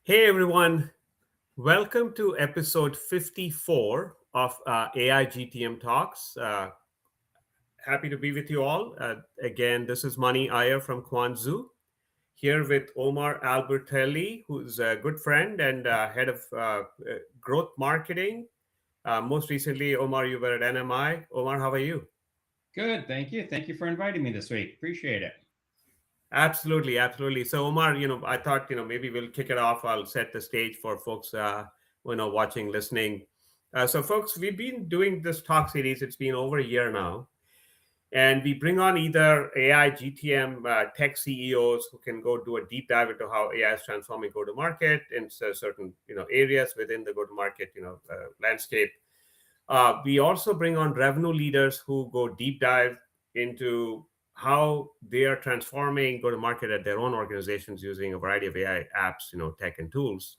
Hey everyone, welcome to episode 54 of AI GTM Talks. Happy to be with you all. Again, this is Iyer from Kwanzaa, here with Omar Albertelli, who's a good friend and head of growth marketing. Most recently, Omar, you were at NMI. Omar, how are you? Good, thank you. Thank you for inviting me this week. Appreciate it. Absolutely, absolutely. So, Omar, I thought, maybe we'll kick it off. I'll set the stage for folks, watching, listening. So, folks, we've been doing this talk series. It's been over a year now, and we bring on either AI, GTM, tech CEOs who can go do a deep dive into how AI is transforming go-to-market in certain, areas within the go-to-market, landscape. We also bring on revenue leaders who go deep dive into how they are transforming go to market at their own organizations using a variety of AI apps, tech and tools.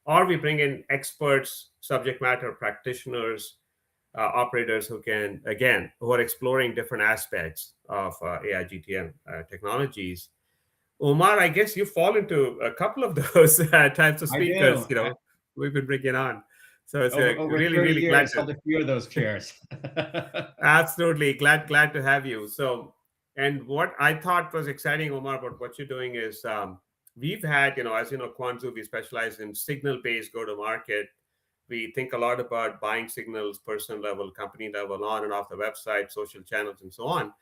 Or we bring in experts, subject matter practitioners, operators who can, again, who are exploring different aspects of AI GTM technologies. Omar, I guess you fall into a couple of those types of I speakers, do. we've been bringing on. So it's Over really, 30 really glad years, to held a few of those chairs. absolutely glad to have you. So, and what I thought was exciting, Omar, about what you're doing is we've had, as you know, Kwanzaa, we specialize in signal-based go-to-market. We think a lot about buying signals, person level, company level, on and off the website, social channels, and so on.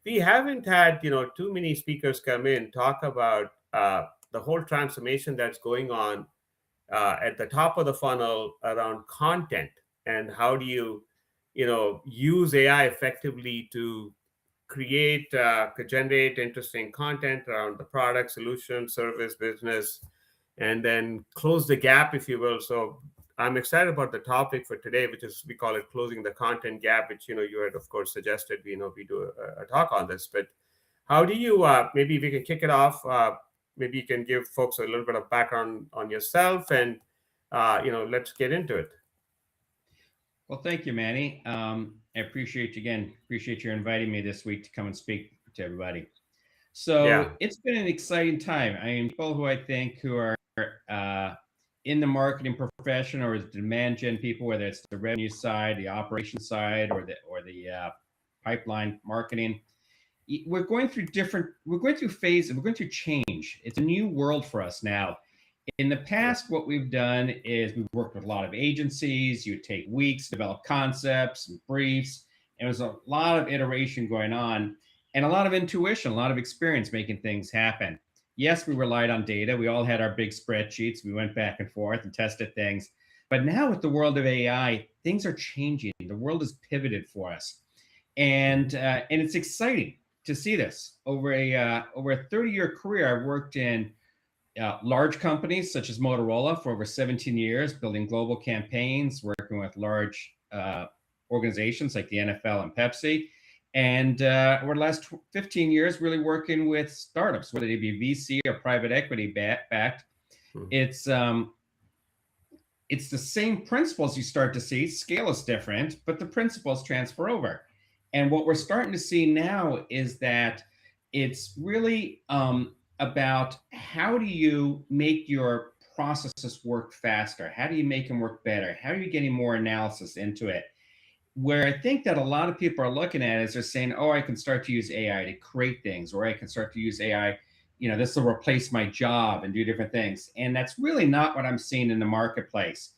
We haven't had, too many speakers come in talk about the whole transformation that's going on at the top of the funnel around content, and how do you use AI effectively to create generate interesting content around the product, solution, service, business, and then close the gap, if you will. So I'm excited about the topic for today, which is, we call it closing the content gap, which you had of course suggested we do a talk on this. But how do you maybe we can kick it off. Maybe you can give folks a little bit of background on yourself, and let's get into it. Well, thank you, Manny. I appreciate you again. Appreciate you inviting me this week to come and speak to everybody. Yeah. So it's been an exciting time. I mean, people who I think who are uh, in the marketing profession or the demand gen people, whether it's the revenue side, the operation side, or the pipeline marketing, we're going through phases, we're going through change. It's a new world for us now. In the Yeah. past, what we've done is we've worked with a lot of agencies. You would take weeks, develop concepts and briefs, and there's a lot of iteration going on and a lot of intuition, a lot of experience making things happen. Yes, we relied on data. We all had our big spreadsheets. We went back and forth and tested things. But now with the world of AI, things are changing. The world has pivoted for us, and it's exciting to see this. Over a 30-year career, I've worked in large companies such as Motorola for over 17 years, building global campaigns, working with large organizations like the NFL and Pepsi. And over the last 15 years, really working with startups, whether they be VC or private equity backed. Mhm. It's it's the same principles you start to see. Scale is different, but the principles transfer over. And what we're starting to see now is that it's really about how do you make your processes work faster? How do you make them work better? How are you getting more analysis into it? Where I think that a lot of people are looking at is they're saying, oh, I can start to use AI to create things, or I can start to use AI, this will replace my job and do different things. And that's really not what I'm seeing in the marketplace.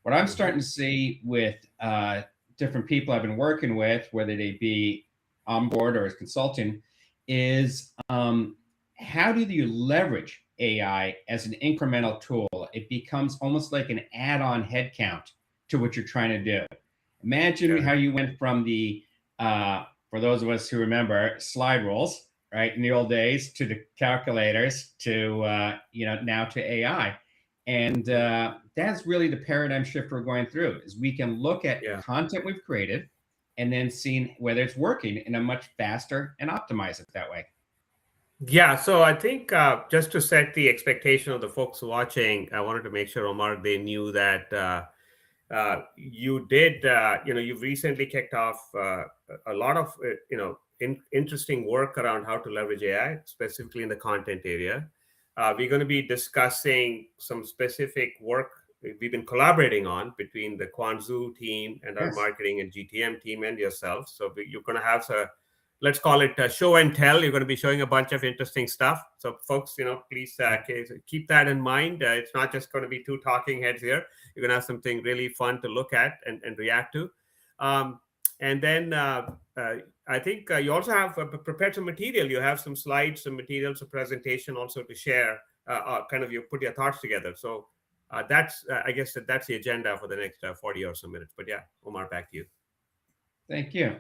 What I'm Mhm. starting to see with different people I've been working with, whether they be on board or as consulting, is how do you leverage AI as an incremental tool? It becomes almost like an add-on headcount to what you're trying to do. Imagine Got how it. you went from the, for those of us who remember, slide rules, right, in the old days, to the calculators, to now to AI, and Mhm. that's really the paradigm shift we're going through. Is we can look at Yeah. content we've created, and then seeing whether it's working in a much faster and optimize it that way. Yeah, so I think just to set the expectation of the folks watching, I wanted to make sure, Omar, they knew that you did, you've recently kicked off a lot of, interesting work around how to leverage AI, specifically in the content area. We're going to be discussing some specific work we've been collaborating on between the Quanzu team and our Yes. marketing and GTM team and yourself. So you're going to have let's call it a show and tell. You're going to be showing a bunch of interesting stuff. So folks, please keep that in mind. It's not just going to be two talking heads here. You're going to have something really fun to look at and react to. And then I think you also have prepared some material. You have some slides, some materials, a presentation also to share. Kind of you put your thoughts together. So that's I guess that's the agenda for the next 40 or so minutes. But yeah, Omar, back to you. Thank you.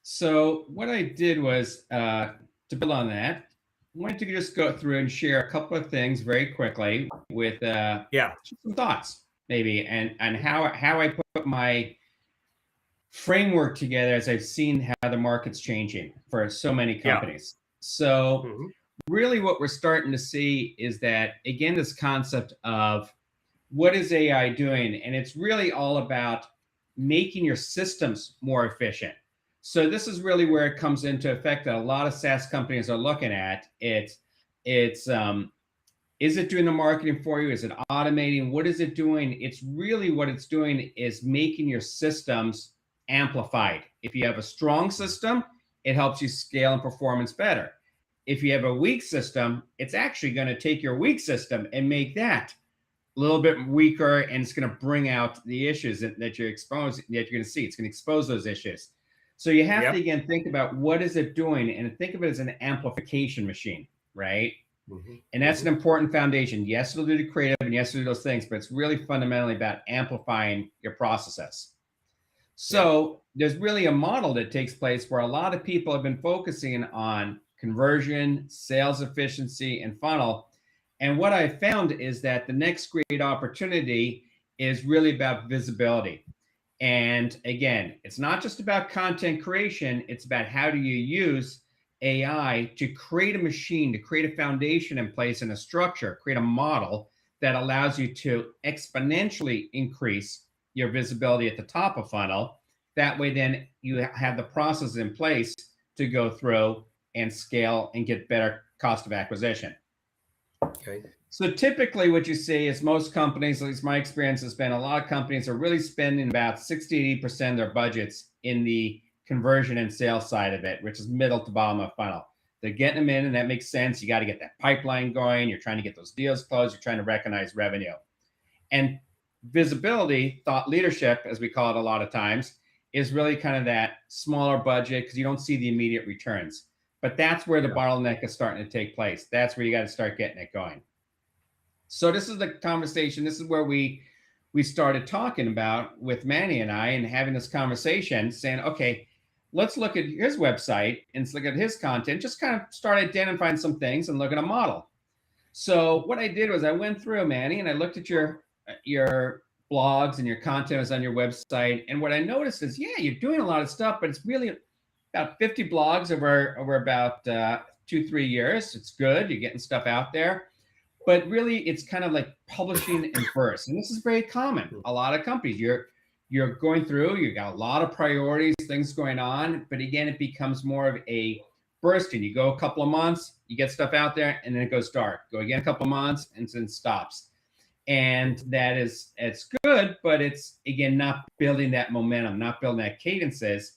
So what I did was to build on that, I wanted to just go through and share a couple of things very quickly with some thoughts maybe and how I put my framework together as I've seen how the market's changing for so many companies. So really what we're starting to see is that, again, this concept of what is AI doing? And it's really all about making your systems more efficient. So this is really where it comes into effect that a lot of SaaS companies are looking at. Is it doing the marketing for you? Is it automating? What is it doing? It's really what it's doing is making your systems amplified. If you have a strong system, it helps you scale and performance better. If you have a weak system, it's actually going to take your weak system and make that a little bit weaker, and it's going to bring out the issues that you're exposing, that you're going to see. It's going to expose those issues. So you have to, again, think about what is it doing, and think of it as an amplification machine, right? And that's an important foundation. Yes, it'll do the creative, and yes, it'll do those things, but it's really fundamentally about amplifying your processes. So there's really a model that takes place where a lot of people have been focusing on conversion, sales efficiency, and funnel. And what I found is that the next great opportunity is really about visibility. And again, it's not just about content creation. It's about how do you use AI to create a machine, to create a foundation in place and a structure, create a model that allows you to exponentially increase your visibility at the top of funnel. That way, then you have the process in place to go through and scale and get better cost of acquisition. Okay. So typically what you see is most companies, at least my experience has been, a lot of companies are really spending about 60 to 80% of their budgets in the conversion and sales side of it, which is middle to bottom of funnel. They're getting them in, and that makes sense. You got to get that pipeline going. You're trying to get those deals closed. You're trying to recognize revenue. And visibility, thought leadership, as we call it a lot of times, is really kind of that smaller budget because you don't see the immediate returns. But that's where the bottleneck is starting to take place. That's where you got to start getting it going. So this is the conversation. This is where we started talking about with Manny and I, and having this conversation saying, okay, let's look at his website and let's look at his content, just kind of start identifying some things and look at a model. So what I did was I went through, Manny, and I looked at your blogs and your content was on your website. And what I noticed is, you're doing a lot of stuff, but it's really about 50 blogs over about 2-3 years. It's good. You're getting stuff out there. But really, it's kind of like publishing in bursts. And this is very common. A lot of companies, you're going through, you got a lot of priorities, things going on. But again, it becomes more of a bursting. You go a couple of months, you get stuff out there, and then it goes dark. Go again a couple of months, and then stops. And it's good, but it's, again, not building that momentum, not building that cadences,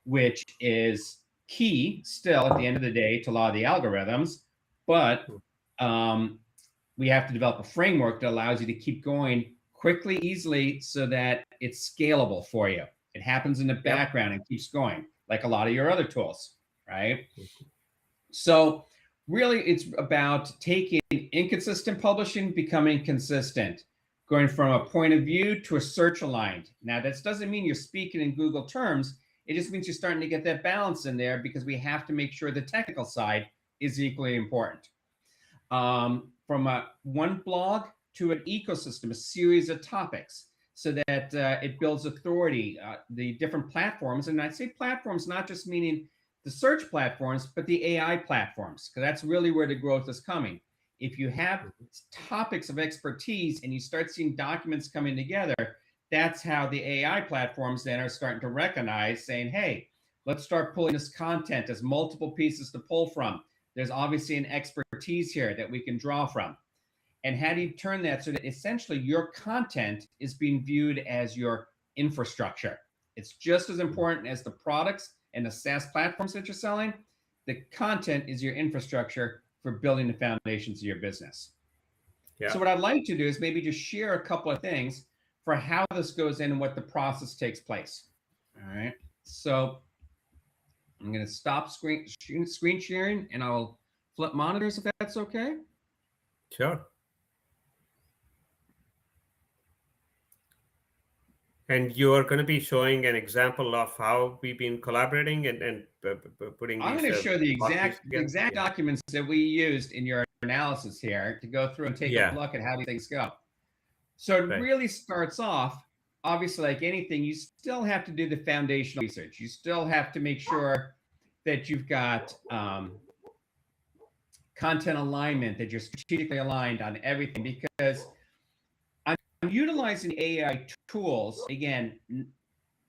which is key still at the end of the day to a lot of the algorithms. But we have to develop a framework that allows you to keep going quickly, easily, so that it's scalable for you. It happens in the background and keeps going, like a lot of your other tools, right? So really, it's about taking inconsistent publishing, becoming consistent, going from a point of view to a search aligned. Now, that doesn't mean you're speaking in Google terms. It just means you're starting to get that balance in there, because we have to make sure the technical side is equally important. From one blog to an ecosystem, a series of topics, so that it builds authority, the different platforms. And I say platforms, not just meaning the search platforms, but the AI platforms, because that's really where the growth is coming. If you have topics of expertise and you start seeing documents coming together, that's how the AI platforms then are starting to recognize, saying, hey, let's start pulling this content as multiple pieces to pull from. There's obviously an expertise here that we can draw from. And how do you turn that so that essentially your content is being viewed as your infrastructure? It's just as important as the products and the SaaS platforms that you're selling. The content is your infrastructure for building the foundations of your business. Yeah. So what I'd like to do is maybe just share a couple of things for how this goes in and what the process takes place. All right. So I'm going to stop screen sharing and I'll flip monitors if that's okay. Sure. And you're going to be showing an example of how we've been collaborating and putting these. I'm going to show the exact yeah. documents that we used in your analysis here to go through and take a look at how these things go. So it really starts off, obviously, like anything, you still have to do the foundational research. You still have to make sure that you've got content alignment, that you're strategically aligned on everything, because I'm utilizing AI tools, again,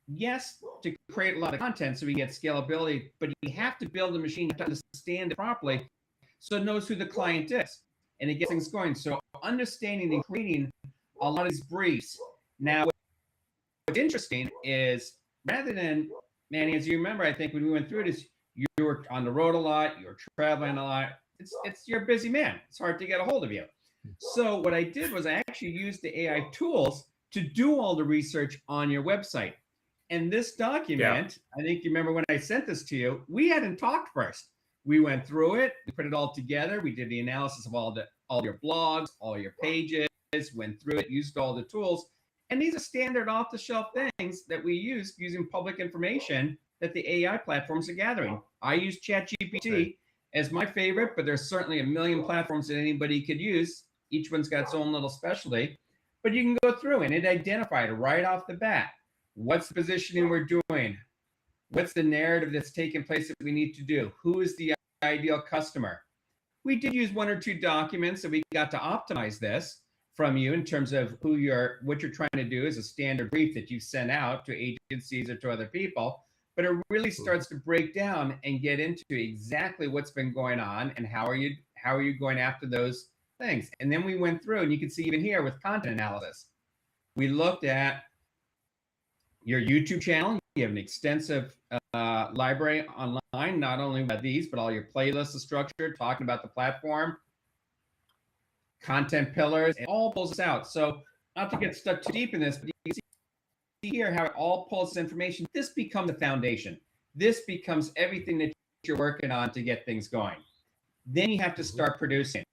yes, to create a lot of content so we get scalability, but you have to build a machine to understand it properly so it knows who the client is and it gets things going. So understanding and creating a lot of these briefs. Now, what's interesting is rather than, Manny, as you remember, I think when we went through this, you were on the road a lot, you were traveling a lot. You're a busy man. It's hard to get a hold of you. So what I did was I actually used the AI tools to do all the research on your website. And this document, I think you remember when I sent this to you, we hadn't talked first. We went through it, we put it all together, we did the analysis of all your blogs, all your pages, went through it, used all the tools. And these are standard off-the-shelf things that we use using public information that the AI platforms are gathering. I use ChatGPT as my favorite, but there's certainly a million platforms that anybody could use. Each one's got its own little specialty. But you can go through and it identified right off the bat. What's the positioning we're doing? What's the narrative that's taking place that we need to do? Who is the ideal customer? We did use one or two documents that we got to optimize this from you in terms of what you're trying to do is a standard brief that you send out to agencies or to other people. But it really starts to break down and get into exactly what's been going on and how are you going after those things. And then we went through, and you can see even here with content analysis, we looked at your YouTube channel. You have an extensive library online, not only about these, but all your playlists are structured, talking about the platform, content pillars, it all pulls us out. So not to get stuck too deep in this, but you can see here how it all pulls this information. This becomes the foundation. This becomes everything that you're working on to get things going. Then you have to start producing.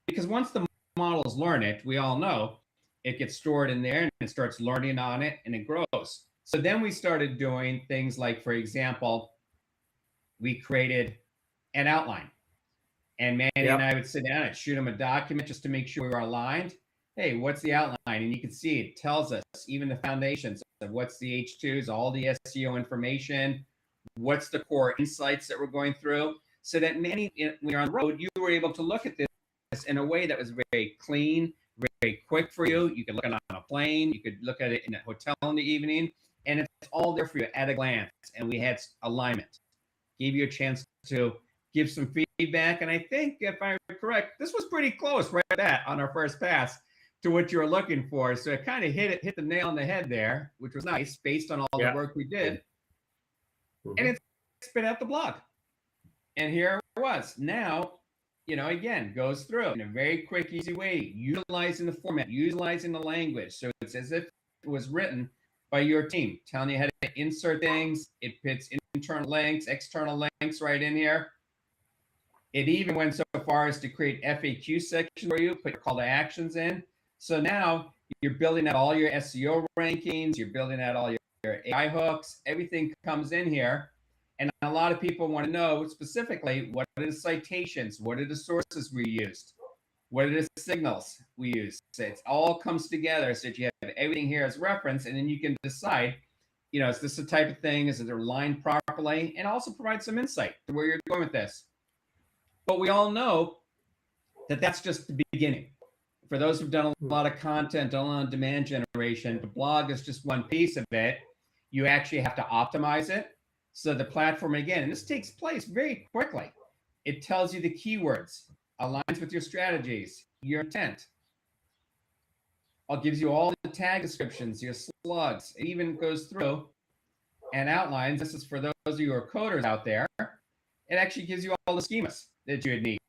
Because once the models learn it, we all know, it gets stored in there and it starts learning on it and it grows. So then we started doing things like, for example, we created an outline. And Manny and I would sit down and shoot them a document just to make sure we were aligned. Hey, what's the outline? And you can see it tells us even the foundations of what's the H2s, all the SEO information, what's the core insights that we're going through. So that Manny, when you're on the road, you were able to look at this in a way that was very clean, very quick for you. You could look at it on a plane. You could look at it in a hotel in the evening. And it's all there for you at a glance. And we had alignment. Gave you a chance to give some feedback. And I think, if I'm correct, this was pretty close right at that on our first pass to what you were looking for. So it kind of hit the nail on the head there, which was nice based on all the work we did. And it spit out the blog. And here it was. Now, again, goes through in a very quick, easy way, utilizing the format, utilizing the language. So it's as if it was written by your team, telling you how to insert things. It puts internal links, external links right in here. It even went so far as to create FAQ sections for you, put your call to actions in. So now you're building out all your SEO rankings, you're building out all your AI hooks, everything comes in here. And a lot of people want to know specifically, what are the citations? What are the sources we used? What are the signals we used? So it all comes together so that you have everything here as reference, and then you can decide, is this the type of thing? Is it aligned properly? And also provide some insight to where you're going with this. But we all know that that's just the beginning. For those who've done a lot of content, done a lot of demand generation, the blog is just one piece of it. You actually have to optimize it. So the platform, again, and this takes place very quickly. It tells you the keywords, aligns with your strategies, your intent. It gives you all the tag descriptions, your slugs. It even goes through and outlines. This is for those of you who are coders out there. It actually gives you all the schemas that you would need.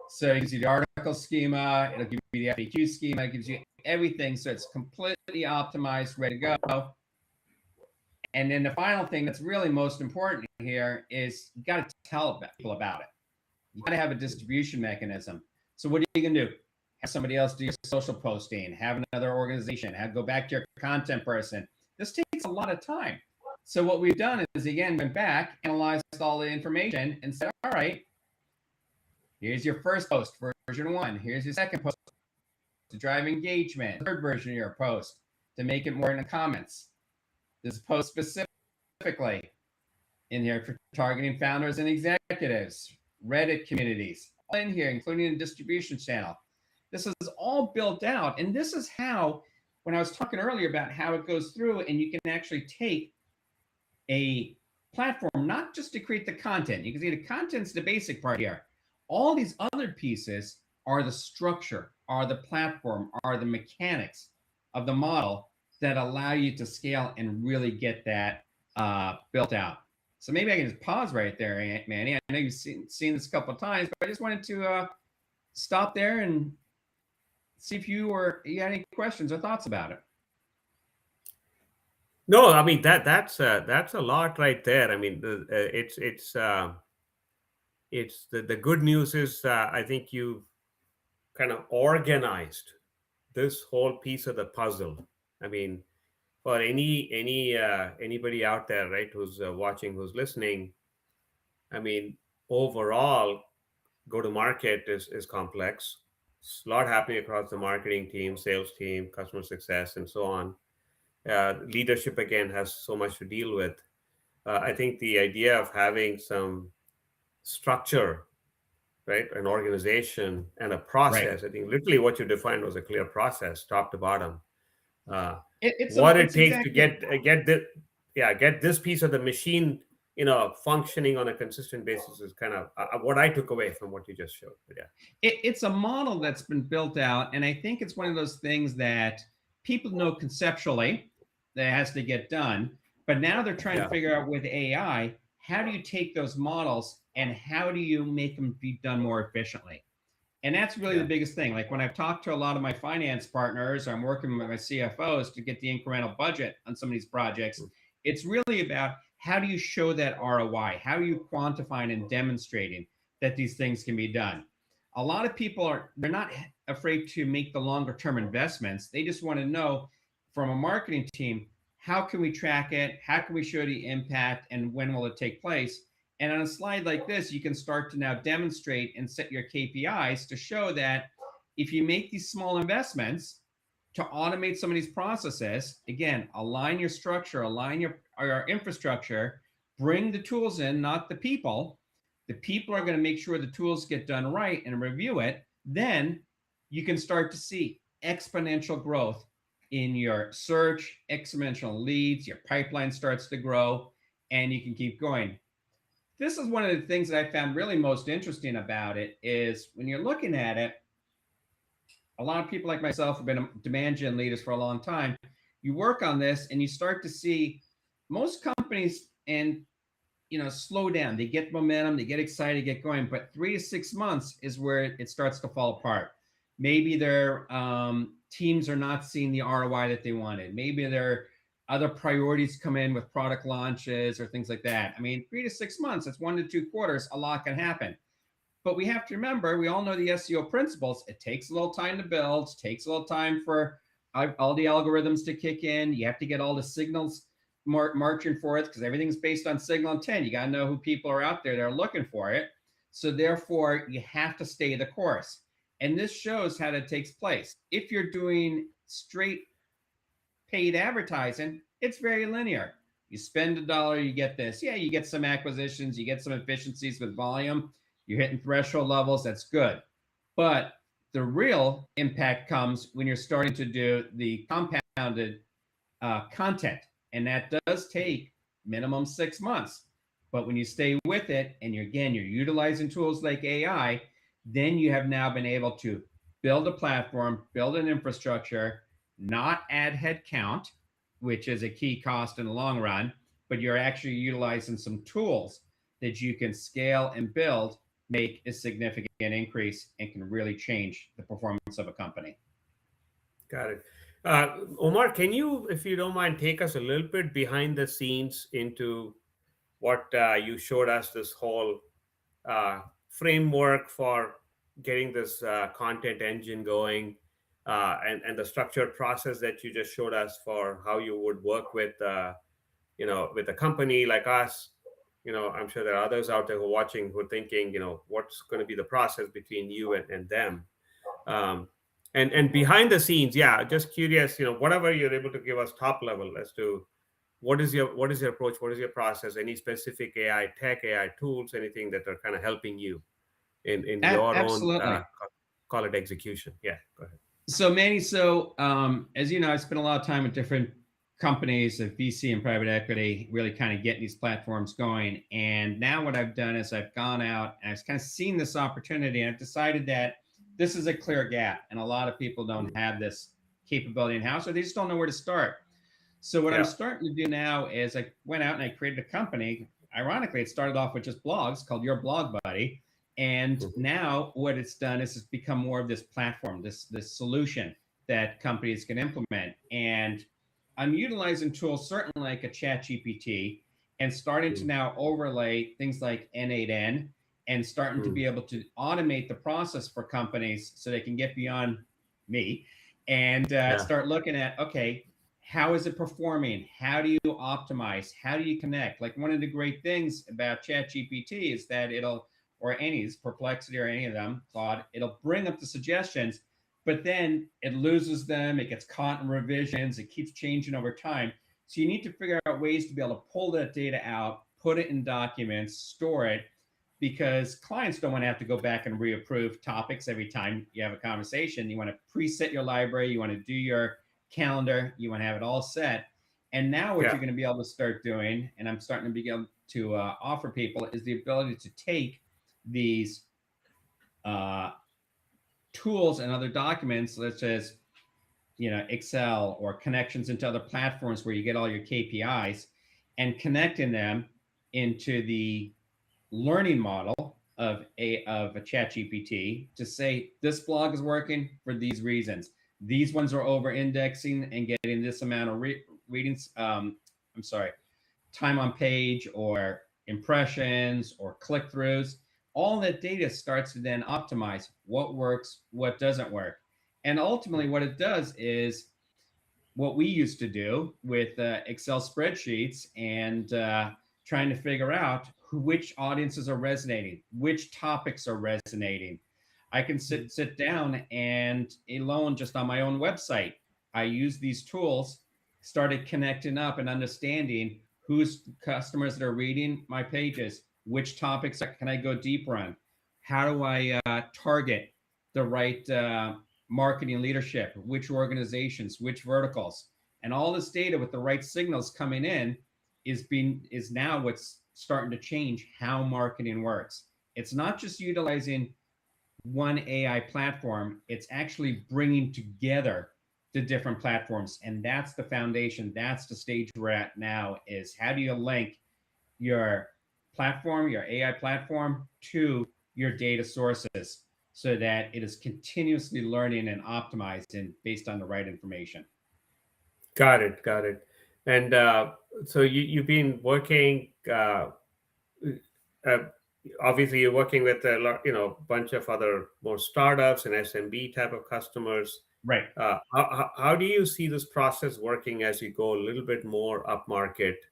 So it gives you the article schema, it'll give you the FAQ schema, it gives you everything. So it's completely optimized, ready to go. And then the final thing that's really most important here is you got to tell people about it. You got to have a distribution mechanism. So what are you going to do? Have somebody else do your social posting, have another organization, go back to your content person. This takes a lot of time. So what we've done is, again, went back, analyzed all the information and said, all right, here's your first post, version 1. Here's your second post to drive engagement. Third version of your post to make it more in the comments. This post specifically in here for targeting founders and executives, Reddit communities, all in here, including the distribution channel. This is all built out. And this is how, when I was talking earlier about how it goes through, and you can actually take a platform, not just to create the content. You can see the content's the basic part here. All these other pieces are the structure, are the platform, are the mechanics of the model that allow you to scale and really get that built out. So maybe I can just pause right there, Manny. I know you've seen this a couple of times, but I just wanted to stop there and see if you had any questions or thoughts about it. No, I mean that's a lot right there. I mean, it's the good news is I think you kind of organized this whole piece of the puzzle. I mean, for anybody out there, right, who's watching, who's listening, I mean, overall, go to market is complex. It's a lot happening across the marketing team, sales team, customer success, and so on. Leadership again has so much to deal with. I think the idea of having some structure, right, an organization and a process. Right. I think literally what you defined was a clear process, top to bottom. It takes to get this piece of the machine, functioning on a consistent basis is kind of what I took away from what you just showed. But yeah, it's a model that's been built out, and I think it's one of those things that people know conceptually that has to get done, but now they're trying to figure out with AI, how do you take those models and how do you make them be done more efficiently? And that's really the biggest thing. Like when I've talked to a lot of my finance partners, I'm working with my CFOs to get the incremental budget on some of these projects. It's really about how do you show that ROI? How are you quantifying and demonstrating that these things can be done? A lot of people they're not afraid to make the longer term investments. They just want to know from a marketing team, how can we track it? How can we show the impact and when will it take place? And on a slide like this, you can start to now demonstrate and set your KPIs to show that if you make these small investments to automate some of these processes, again, align your structure, align your infrastructure, bring the tools in, not the people. The people are going to make sure the tools get done right and review it. Then you can start to see exponential growth in your search, exponential leads, your pipeline starts to grow, and you can keep going. This is one of the things that I found really most interesting about it is when you're looking at it, a lot of people like myself have been demand gen leaders for a long time. You work on this and you start to see most companies slow down. They get momentum, they get excited, get going, but 3 to 6 months is where it starts to fall apart. Maybe their teams are not seeing the ROI that they wanted. Maybe their other priorities come in with product launches or things like that. I mean, 3 to 6 months, that's 1 to 2 quarters, a lot can happen. But we have to remember, we all know the SEO principles. It takes a little time to build, it takes a little time for all the algorithms to kick in. You have to get all the signals marching for it because everything's based on signal intent. You got to know who people are out there that are looking for it. So therefore, you have to stay the course. And this shows how that takes place. If you're doing straight paid advertising, it's very linear. You spend $1, you get this. Yeah, you get some acquisitions, you get some efficiencies with volume. You're hitting threshold levels, that's good. But the real impact comes when you're starting to do the compounded content. And that does take minimum 6 months. But when you stay with it and you're utilizing tools like AI, then you have now been able to build a platform, build an infrastructure, not add headcount, which is a key cost in the long run, but you're actually utilizing some tools that you can scale and build, make a significant increase, and can really change the performance of a company. Got it. Omar, can you, if you don't mind, take us a little bit behind the scenes into what you showed us, this whole framework for getting this content engine going, and the structured process that you just showed us for how you would work with with a company like us. I'm sure there are others out there who are watching who are thinking, what's going to be the process between you and them. um, and behind the scenes, yeah, just curious, whatever you're able to give us top level as to what is your approach, what is your process, any specific AI tech, AI tools, anything that are kind of helping you in your own Absolutely. call it execution. Yeah, go ahead. So Manny, as you know, I spent a lot of time with different companies of VC and private equity, really kind of getting these platforms going. And now what I've done is I've gone out and I've kind of seen this opportunity, and I've decided that this is a clear gap, and a lot of people don't have this capability in house, or they just don't know where to start. So what I'm Yeah. starting to do now is I went out and I created a company. Ironically, it started off with just blogs called Your Blog Buddy. And Mhm. now what it's done is it's become more of this platform, this solution that companies can implement. And I'm utilizing tools certainly like a chat GPT, and starting to Mhm. now overlay things like N8N, and starting to Mhm. be able to automate the process for companies so they can get beyond me and Yeah. start looking at, okay, how is it performing? How do you optimize? How do you connect? Like, one of the great things about chat GPT is that it'll, or any's Perplexity or any of them, Claude, it'll bring up the suggestions, but then it loses them. It gets caught in revisions. It keeps changing over time. So you need to figure out ways to be able to pull that data out, put it in documents, store it, because clients don't want to have to go back and reapprove topics every time you have a conversation. You want to preset your library. You want to do your calendar. You want to have it all set. And now what Yeah. you're going to be able to start doing, and I'm starting to be able to offer people, is the ability to take these uh, tools and other documents, such as Excel or connections into other platforms where you get all your KPIs, and connecting them into the learning model of a chat GPT to say this blog is working for these reasons. These ones are over indexing and getting this amount of readings. I'm sorry, time on page or impressions or click throughs. All that data starts to then optimize what works, what doesn't work. And ultimately, what it does is what we used to do with Excel spreadsheets and trying to figure out which audiences are resonating, which topics are resonating. I can sit down and alone just on my own website, I use these tools, started connecting up and understanding who's customers that are reading my pages, which topics can I go deeper on, how do I target the right marketing leadership, which organizations, which verticals, and all this data with the right signals coming in is now what's starting to change how marketing works. It's not just utilizing one AI platform, it's actually bringing together the different platforms, and that's the foundation. That's the stage we're at now, is how do you link your platform, your AI platform, to your data sources so that it is continuously learning and optimizing based on the right information. Got it. Got it. And so you've been working. Uh, Obviously, you're working with a lot, bunch of other more startups and SMB type of customers. Right. How do you see this process working as you go a little bit more up market,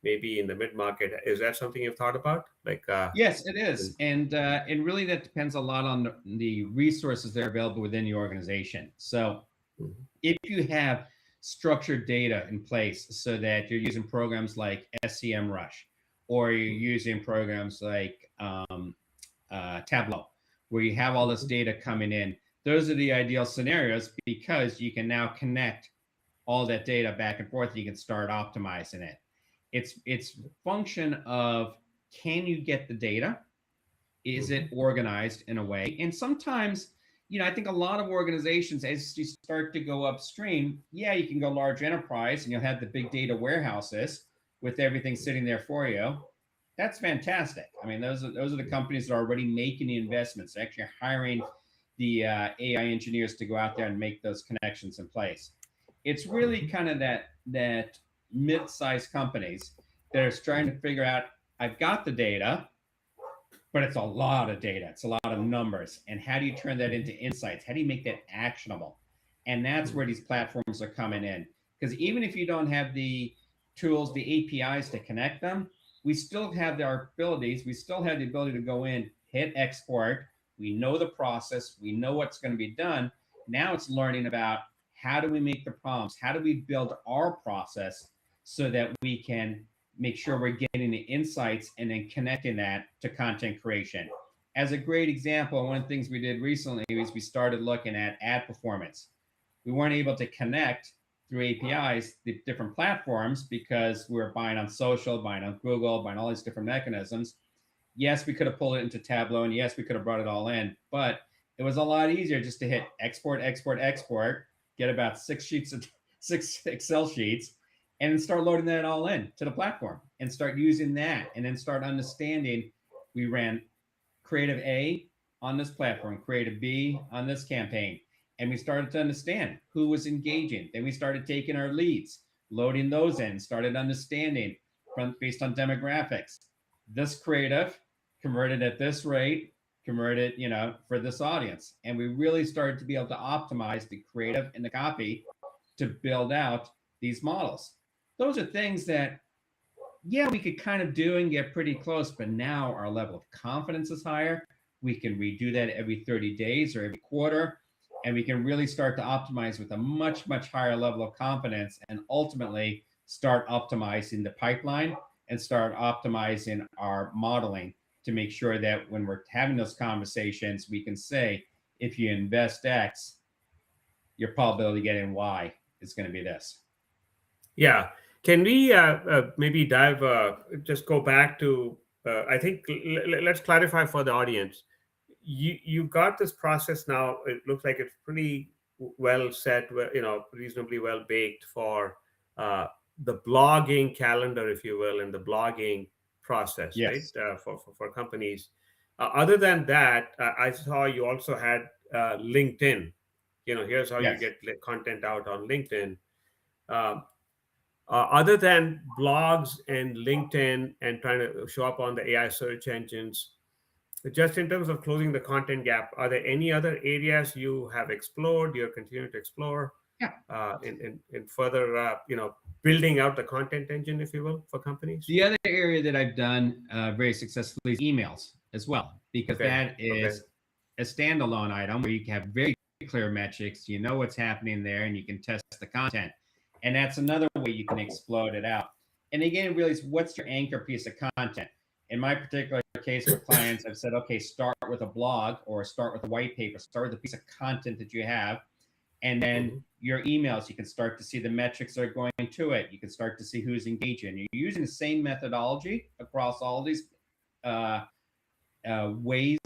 maybe in the mid market? Is that something you've thought about? Like, Yes, it is, and really that depends a lot on the resources that are available within the organization. So Mhm. if you have structured data in place so that you're using programs like SEMrush, or you're using programs like Tableau, where you have all this Mhm. data coming in, those are the ideal scenarios, because you can now connect all that data back and forth. You can start optimizing it. It's function of can you get the data? Is it Mhm. organized in a way? And sometimes, I think a lot of organizations, as you start to go upstream, yeah, you can go large enterprise and you'll have the big data warehouses with everything sitting there for you. That's fantastic. I mean, those are the companies that are already making the investments, actually hiring the AI engineers to go out there and make those connections in place. It's really Mhm. kind of that mid-sized companies that are trying to figure out, I've got the data, but it's a lot of data. It's a lot of numbers. And how do you turn that into insights? How do you make that actionable? And that's where Mhm. these platforms are coming in. Because even if you don't have the tools, the APIs to connect them, we still have our abilities. We still have the ability to go in, hit export. We know the process. We know what's going to be done. Now it's learning about how do we make the prompts? How do we build our process so that we can make sure we're getting the insights and then connecting that to content creation. As a great example, one of the things we did recently was we started looking at ad performance. We weren't able to connect through APIs the different platforms because we were buying on social, buying on Google, buying all these different mechanisms. Yes, we could have pulled it into Tableau, and yes, we could have brought it all in, but it was a lot easier just to hit export, export, export, get about six Excel sheets, and then start loading that all in to the platform and start using that, and then start understanding. We ran creative A on this platform, creative B on this campaign, and we started to understand who was engaging. Then we started taking our leads, loading those in, started understanding from based on demographics. This creative converted at this rate, converted, for this audience. And we really started to be able to optimize the creative and the copy to build out these models. Those are things that, yeah, we could kind of do and get pretty close, but now our level of confidence is higher. We can redo that every 30 days or every quarter, and we can really start to optimize with a much, much higher level of confidence and ultimately start optimizing the pipeline and start optimizing our modeling to make sure that when we're having those conversations, we can say, if you invest X, your probability of getting Y is going to be this. Yeah. Can we maybe dive, just go back to, I think, let's clarify for the audience. You got this process now. It looks like it's pretty well set, reasonably well baked for uh, the blogging calendar, if you will, and the blogging process, right? Yes. For companies. Other than that, I saw you also had LinkedIn. Here's how you Yes. get content out on LinkedIn. Um, other than blogs and LinkedIn and trying to show up on the AI search engines, just in terms of closing the content gap, are there any other areas you have explored, you're continuing to explore Yeah. in further, building out the content engine, if you will, for companies? The other area that I've done very successfully is emails as well, because Okay. that Okay. is a standalone item where you can have very clear metrics, you know what's happening there, and you can test the content. And that's another way you can explode it out. And again, really, is what's your anchor piece of content? In my particular case for clients, I've said, okay, start with a blog or start with a white paper, start with a piece of content that you have, and then Mhm. your emails, you can start to see the metrics that are going to it. You can start to see who's engaging. You're using the same methodology across all these uh, ways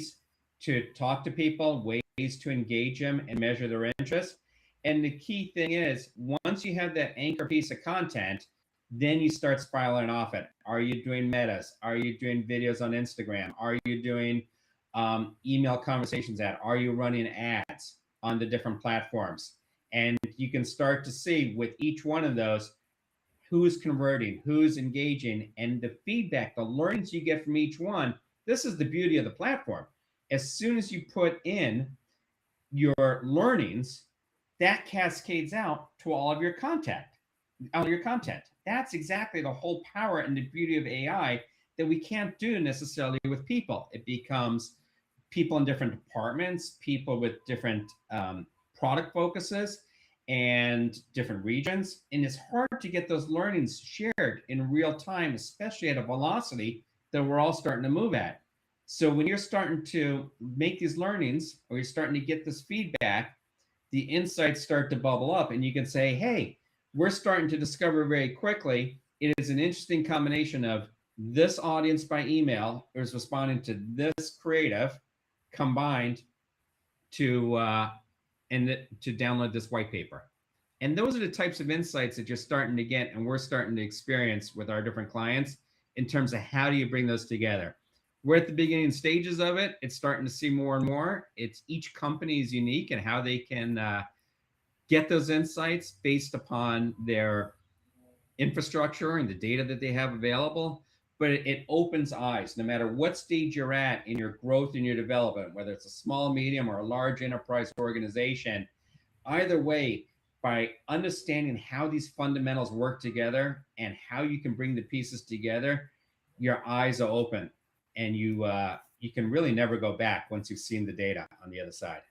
to talk to people, ways to engage them and measure their interest. And the key thing is, once you have that anchor piece of content, then you start spiraling off it. Are you doing metas? Are you doing videos on Instagram? Are you doing email conversations at? Are you running ads on the different platforms? And you can start to see with each one of those who's converting, who's engaging, and the feedback, the learnings you get from each one. This is the beauty of the platform. As soon as you put in your learnings, that cascades out to all of your content. That's exactly the whole power and the beauty of AI that we can't do necessarily with people. It becomes people in different departments, people with different product focuses and different regions. And it's hard to get those learnings shared in real time, especially at a velocity that we're all starting to move at. So when you're starting to make these learnings or you're starting to get this feedback, the insights start to bubble up and you can say, hey, we're starting to discover very quickly. It is an interesting combination of this audience by email is responding to this creative combined to to download this white paper. And those are the types of insights that you're starting to get and we're starting to experience with our different clients in terms of how do you bring those together. We're at the beginning stages of it. It's starting to see more and more. It's each company is unique and how they can get those insights based upon their infrastructure and the data that they have available. But it opens eyes no matter what stage you're at in your growth and your development, whether it's a small, medium, or a large enterprise organization. Either way, by understanding how these fundamentals work together and how you can bring the pieces together, your eyes are open, and you can really never go back once you've seen the data on the other side.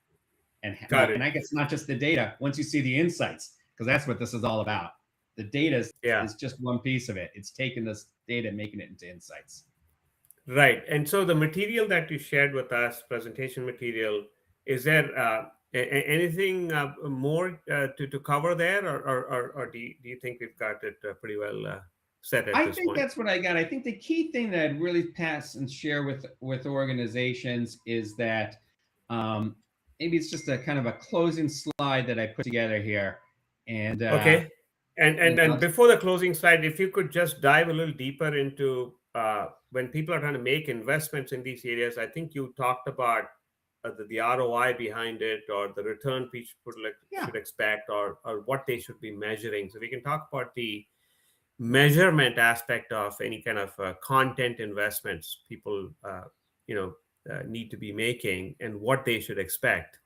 And Got and it. I guess not just the data. Once you see the insights, because that's what this is all about. The data Yeah. is just one piece of it. It's taking this data and making it into insights. Right. And so the material that you shared with us, presentation material, is there anything more to cover there, or do you think we've got it pretty well set at I this think point? that's what I got. I think the key thing that I'd really pass and share with organizations is that maybe it's just a kind of a closing slide that I put together here, and Okay. And you and know, and before the closing slide, if you could just dive a little deeper into when people are trying to make investments in these areas. I think you talked about the ROI behind it, or the return people yeah, should expect, or what they should be measuring. So we can talk about the measurement aspect of any kind of content investments people need to be making, and what they should expect,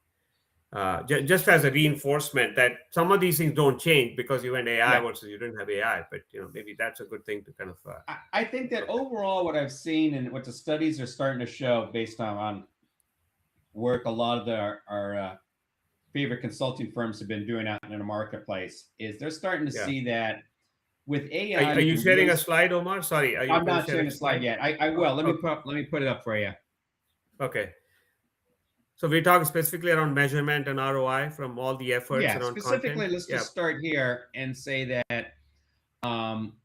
just as a reinforcement that some of these things don't change because you went AI yeah. versus you didn't have AI. But maybe that's a good thing to kind of I think that look at. overall, what I've seen and what the studies are starting to show, based on work a lot of our favorite consulting firms have been doing out in the marketplace, is they're starting to Yeah. see that with Are, AI, are you you can sharing really. a slide, Omar? Sorry, are you I'm going to not share sharing a a slide slide? yet. I Oh, will. oh, Let me put it up for you. okay. So we're talking specifically around measurement and ROI from all the efforts Yeah, around content. specifically, let's Yeah. just start here and say that um,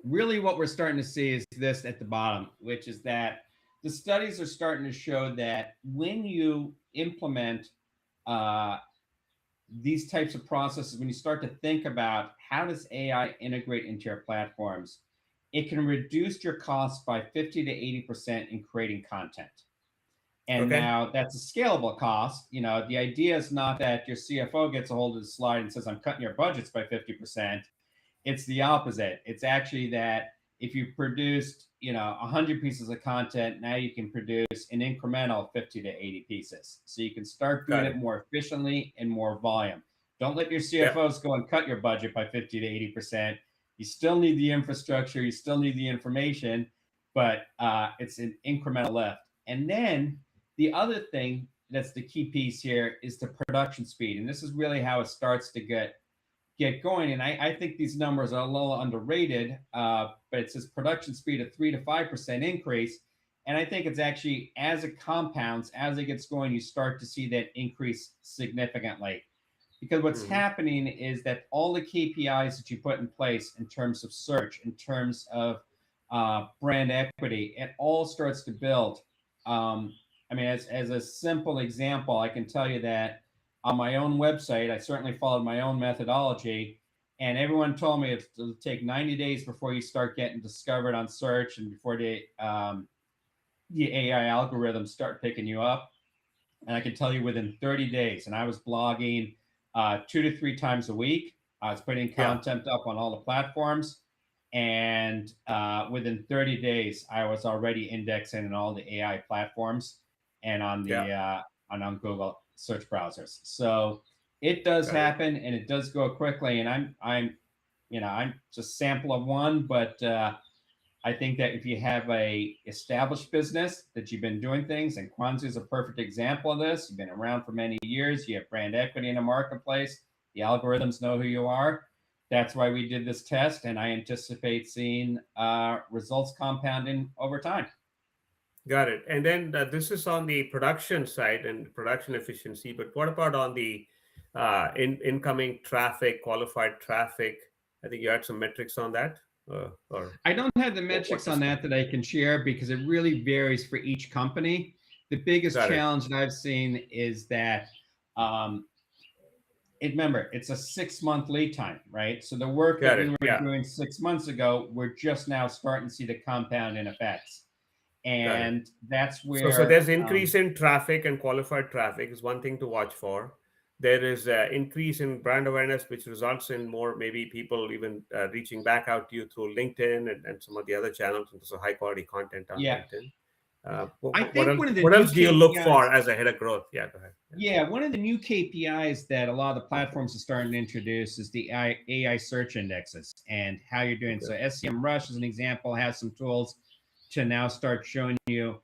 really what we're starting to see is this at the bottom, which is that the studies are starting to show that when you implement uh, these types of processes, when you start to think about how does AI integrate into your platforms, it can reduce your costs by 50 to 80% in creating content. And Okay. now that's a scalable cost. The idea is not that your CFO gets a hold of the slide and says, I'm cutting your budgets by 50%. It's the opposite. It's actually that if you produced, 100 pieces of content, now you can produce an incremental 50 to 80 pieces. So you can start doing Got it it. more efficiently and more volume. Don't let your Yeah. CFOs go and cut your budget by 50 to 80%. You still need the infrastructure, you still need the information, but it's an incremental lift. And then the other thing that's the key piece here is the production speed. And this is really how it starts to get going. And I think these numbers are a little underrated, but it says production speed of 3 to 5% increase. And I think it's actually, as it compounds, as it gets going, you start to see that increase significantly. Because what's Hmm. happening is that all the KPIs that you put in place in terms of search, in terms of brand equity, it all starts to build. As a simple example, I can tell you that on my own website, I certainly followed my own methodology, and everyone told me it'll take 90 days before you start getting discovered on search and before the AI algorithms start picking you up. And I can tell you within 30 days, and I was blogging 2 to 3 times a week. I was putting Yeah. content up on all the platforms. And within 30 days, I was already indexing in all the AI platforms and on Yeah. on Google search browsers. So it does Got it. happen, and it does go quickly. And I'm just sample of one, but I think that if you have a established business that you've been doing things, and Kwanzaa is a perfect example of this. You've been around for many years. You have brand equity in a marketplace. The algorithms know who you are. That's why we did this test, and I anticipate seeing results compounding over time. Got it. And then this is on the production side and production efficiency. But what about on the incoming traffic, qualified traffic? I think you had some metrics on that. or I don't have the what metrics to on say? that I can share because it really varies for each company. The biggest Got it. challenge that I've seen is that um, remember, it's a 6-month lead time, right? So the work that Got we it. were Yeah. doing 6 months ago, we're just now starting to see the compound in effects. Got it. And that's So where, there's increase in traffic, and qualified traffic is one thing to watch for. There is increase in brand awareness, which results in more maybe people even reaching back out to you through LinkedIn and some of the other channels, and so high quality content on yeah, LinkedIn. I What think else? one of the What new else do you look KPIs, for as a head of growth? Yeah, go ahead. yeah, one of the new KPIs that a lot of the platforms are starting to introduce is the AI search indexes and how you're doing. Okay. So SEM Rush, as an example, has some tools to now start showing you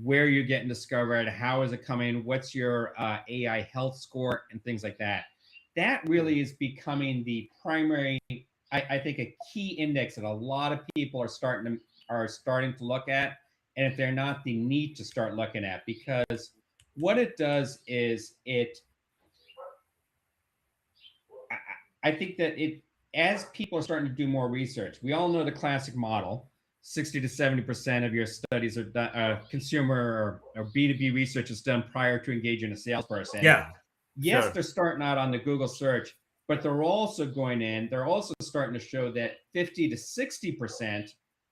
where you're getting discovered, how is it coming, what's your AI health score, and things like that. That really is becoming the primary, I think, a key index that a lot of people are starting to look at, and if they're not, they need to start looking at, because what it does is I think that as people are starting to do more research, we all know the classic model. 60 to 70% of your studies are done, consumer or B2B research is done prior to engaging a salesperson. Yeah, Yes, sure. they're starting out on the Google search, but they're also starting to show that 50 to 60%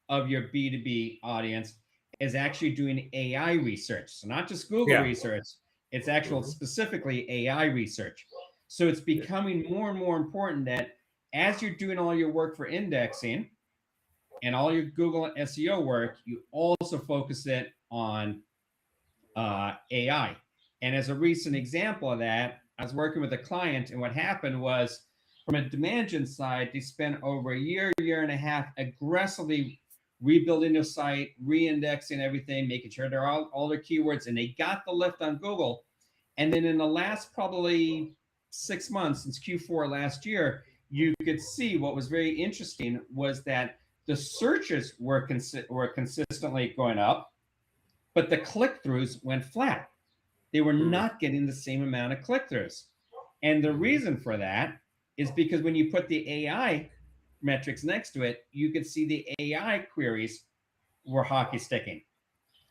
of your B2B audience is actually doing AI research. So not just Google Yeah. research, it's actual Hmm. specifically AI research. So it's Yeah. becoming more and more important that as you're doing all your work for indexing and all your Google SEO work, you also focus it on AI. And as a recent example of that, I was working with a client, and what happened was, from a demand gen side, they spent over a year and a half aggressively rebuilding their site, re-indexing everything, making sure they're all their keywords, and they got the lift on Google. And then in the last probably 6 months, since Q4 last year, you could see what was very interesting was that the searches were consistently going up, but the click throughs went flat. They were Hmm. not getting the same amount of click throughs. And the Hmm. reason for that is because when you put the AI metrics next to it, you could see the AI queries were hockey sticking.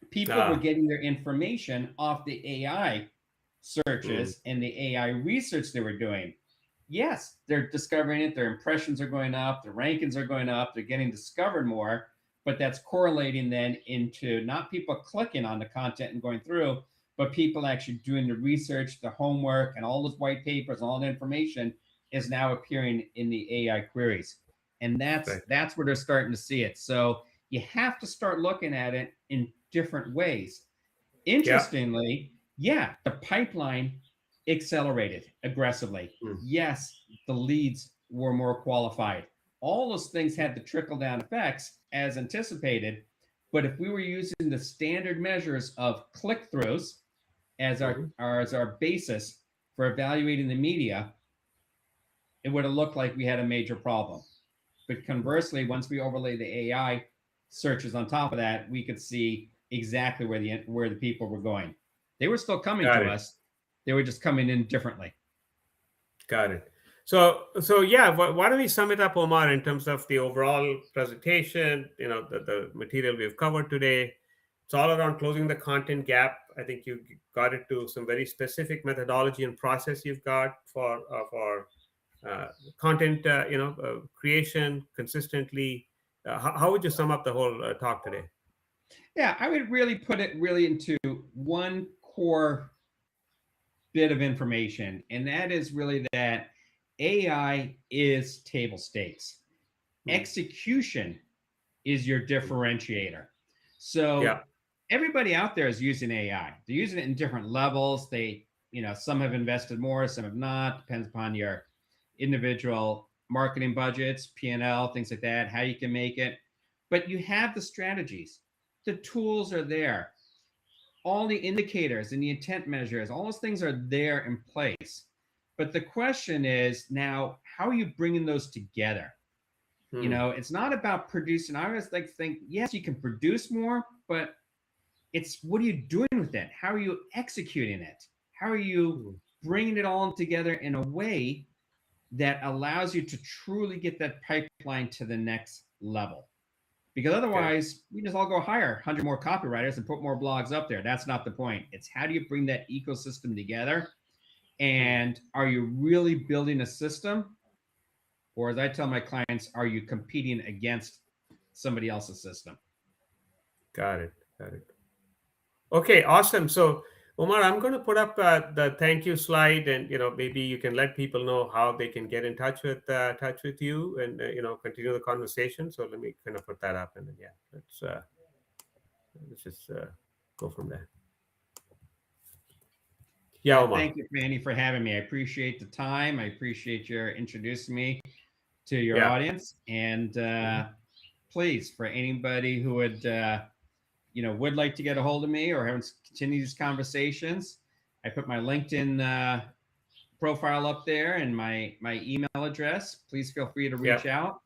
People were Ah. getting their information off the AI Hmm. searches and the AI research they were doing. Yes, they're discovering it, their impressions are going up, their rankings are going up, they're getting discovered more, but that's correlating then into not people clicking on the content and going through, but people actually doing the research, the homework, and all those white papers, all the information is now appearing in the AI queries. And that's Right. that's where they're starting to see it. So you have to start looking at it in different ways. Yeah. Interestingly, yeah, the pipeline accelerated aggressively. Hmm. Yes, the leads were more qualified. All those things had the trickle down effects as anticipated. But if we were using the standard measures of click throughs Hmm. as our basis for evaluating the media, it would have looked like we had a major problem. But conversely, once we overlay the AI searches on top of that, we could see exactly where the people were going. They were still coming Got to it. us. They were just coming in differently. Got it. So yeah, why don't we sum it up, Omar, in terms of the overall presentation? The material we've covered today. It's all around closing the content gap. I think you got it to some very specific methodology and process you've got for content, creation consistently. How would you sum up the whole talk today? Yeah, I would really put it really into one core bit of information, and that is really that AI is table stakes. Hmm. Execution is your differentiator. So Yeah. everybody out there is using AI. They're using it in different levels. Some have invested more, some have not. Depends upon your individual marketing budgets, P&L, things like that, how you can make it. But you have the strategies. The tools are there. All the indicators and the intent measures, all those things are there in place. But the question is now, how are you bringing those together? Hmm. It's not about producing. I always like to think, yes, you can produce more, but it's what are you doing with it? How are you executing it? How are you Hmm. bringing it all together in a way that allows you to truly get that pipeline to the next level. Because otherwise, we just all go hire 100 more copywriters and put more blogs up there. That's not the point. It's how do you bring that ecosystem together? And are you really building a system? Or as I tell my clients, are you competing against somebody else's system? Got it. Got it. Okay, awesome. So, Omar, I'm going to put up the thank you slide, and maybe you can let people know how they can get in touch with you, and continue the conversation. So let me kind of put that up, and then let's just go from there. Yeah, Omar. Thank you, Fanny, for having me. I appreciate the time. I appreciate your introducing me to your audience, and please, for anybody who would like to get a hold of me or continue these conversations, I put my LinkedIn profile up there and my email address. Please feel free to reach out.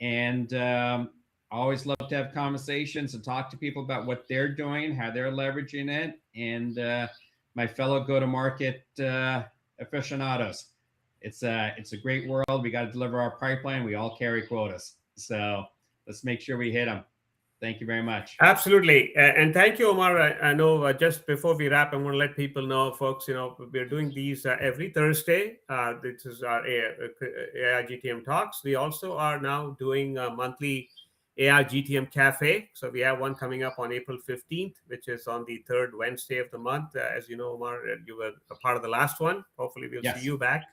And I always love to have conversations and talk to people about what they're doing, how they're leveraging it, and my fellow go-to-market aficionados. It's a great world. We got to deliver our pipeline. We all carry quotas. So let's make sure we hit them. Thank you very much. Absolutely. And thank you, Omar. I know just before we wrap, I want to let people know, folks, we're doing these every Thursday. This is our AI GTM talks. We also are now doing a monthly AI GTM Cafe. So we have one coming up on April 15th, which is on the third Wednesday of the month. As you know, Omar, you were a part of the last one. Hopefully we'll see you back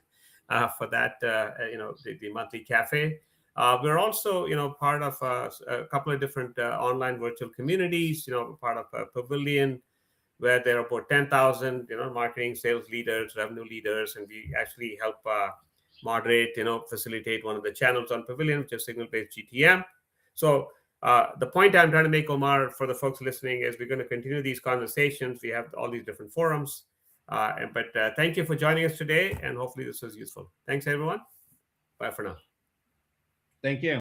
for that, the monthly cafe. We're also, part of a couple of different online virtual communities, part of a Pavilion, where there are about 10,000, marketing, sales leaders, revenue leaders, and we actually help moderate, facilitate one of the channels on Pavilion, which is signal-based GTM. So the point I'm trying to make, Omar, for the folks listening, is we're going to continue these conversations. We have all these different forums. But thank you for joining us today, and hopefully this was useful. Thanks, everyone. Bye for now. Thank you.